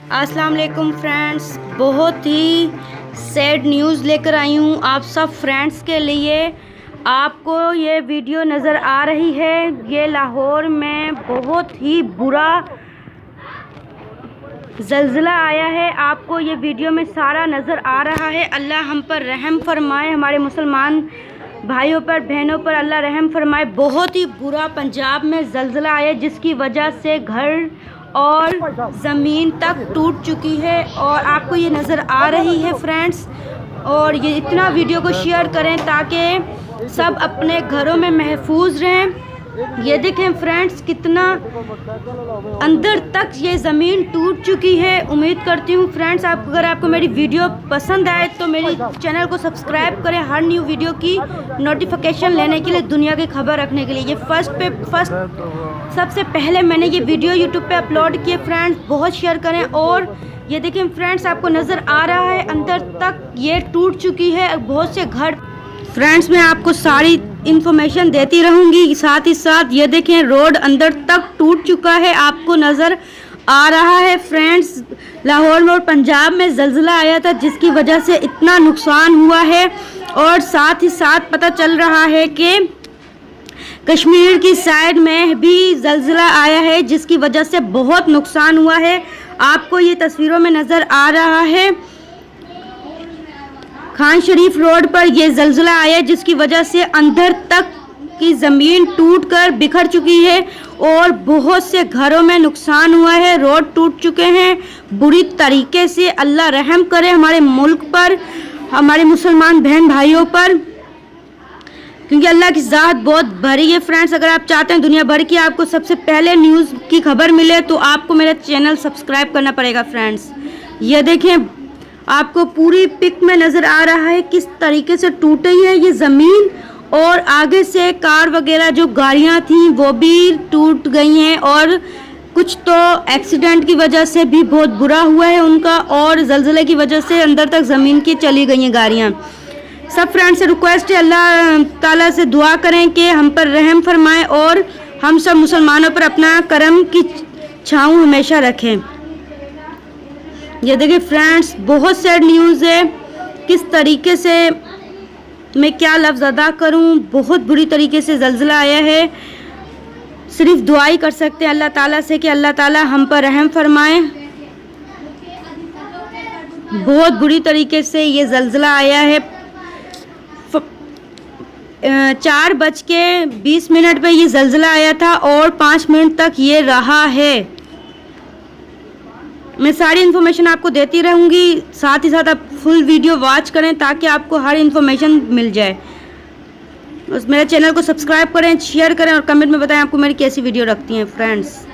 अस्सलाम वालेकुम फ्रेंड्स, बहुत ही सैड न्यूज़ लेकर आई हूँ आप सब फ्रेंड्स के लिए। आपको ये वीडियो नज़र आ रही है, ये लाहौर में बहुत ही बुरा ज़ल्ज़ला आया है। आपको ये वीडियो में सारा नज़र आ रहा है। अल्लाह हम पर रहम फरमाए, हमारे मुसलमान भाइयों पर बहनों पर अल्लाह रहम फरमाए। बहुत ही बुरा पंजाब में ज़ल्ज़ला आया जिसकी वजह से घर और ज़मीन तक टूट चुकी है और आपको ये नज़र आ रही है फ्रेंड्स। और ये इतना वीडियो को शेयर करें ताकि सब अपने घरों में महफूज रहें। ये देखें फ्रेंड्स, कितना अंदर तक ये ज़मीन टूट चुकी है। उम्मीद करती हूँ फ्रेंड्स अगर आपको मेरी वीडियो पसंद आए तो मेरी चैनल को सब्सक्राइब करें, हर न्यू वीडियो की नोटिफिकेशन लेने के लिए, दुनिया की खबर रखने के लिए। ये फर्स्ट सबसे पहले मैंने ये वीडियो यूट्यूब पे अपलोड किए फ्रेंड्स, बहुत शेयर करें। और ये देखें फ्रेंड्स, आपको नज़र आ रहा है अंदर तक ये टूट चुकी है बहुत से घर। फ्रेंड्स मैं आपको सारी इंफॉर्मेशन देती रहूँगी, साथ ही साथ ये देखें रोड अंदर तक टूट चुका है, आपको नज़र आ रहा है फ्रेंड्स। लाहौर में और पंजाब में ज़ल्ज़ला आया था जिसकी वजह से इतना नुकसान हुआ है। और साथ ही साथ पता चल रहा है कि कश्मीर की साइड में भी ज़ल्ज़ला आया है जिसकी वजह से बहुत नुकसान हुआ है। आपको ये तस्वीरों में नज़र आ रहा है, खान शरीफ रोड पर ये ज़ल्ज़ला आया जिसकी वजह से अंदर तक की ज़मीन टूटकर बिखर चुकी है और बहुत से घरों में नुकसान हुआ है। रोड टूट चुके हैं बुरी तरीके से। अल्लाह रहम करे हमारे मुल्क पर, हमारे मुसलमान बहन भाइयों पर, क्योंकि अल्लाह की ज़ात बहुत बड़ी है फ्रेंड्स। अगर आप चाहते हैं दुनिया भर की आपको सबसे पहले न्यूज़ की खबर मिले तो आपको मेरा चैनल सब्सक्राइब करना पड़ेगा फ्रेंड्स। ये देखें, आपको पूरी पिक में नज़र आ रहा है किस तरीके से टूटी है ये ज़मीन। और आगे से कार वगैरह जो गाड़ियाँ थी वो भी टूट गई हैं और कुछ तो एक्सीडेंट की वजह से भी बहुत बुरा हुआ है उनका, और ज़ल्ज़ले की वजह से अंदर तक ज़मीन की चली गई हैं गाड़ियाँ। सब फ्रेंड्स से रिक्वेस्ट है, अल्लाह ताला से दुआ करें कि हम पर रहम फरमाए और हम सब मुसलमानों पर अपना करम की छाँव हमेशा रखें। ये देखिए फ्रेंड्स, बहुत सैड न्यूज़ है। किस तरीके से मैं क्या लफ्ज़ अदा करूं, बहुत बुरी तरीके से ज़ल्ज़ला आया है। सिर्फ दुआ ही कर सकते हैं अल्लाह ताला से कि अल्लाह ताला हम पर रहम फरमाए। बहुत बुरी तरीके से ये ज़ल्ज़ला आया है। 4:20 पे ये ज़ल्ज़ला आया था और 5 मिनट तक ये रहा है। मैं सारी इन्फॉर्मेशन आपको देती रहूँगी, साथ ही साथ आप फुल वीडियो वॉच करें ताकि आपको हर इन्फॉर्मेशन मिल जाए। मेरे चैनल को सब्सक्राइब करें, शेयर करें और कमेंट में बताएं आपको मेरी कैसी वीडियो रखती हैं फ्रेंड्स।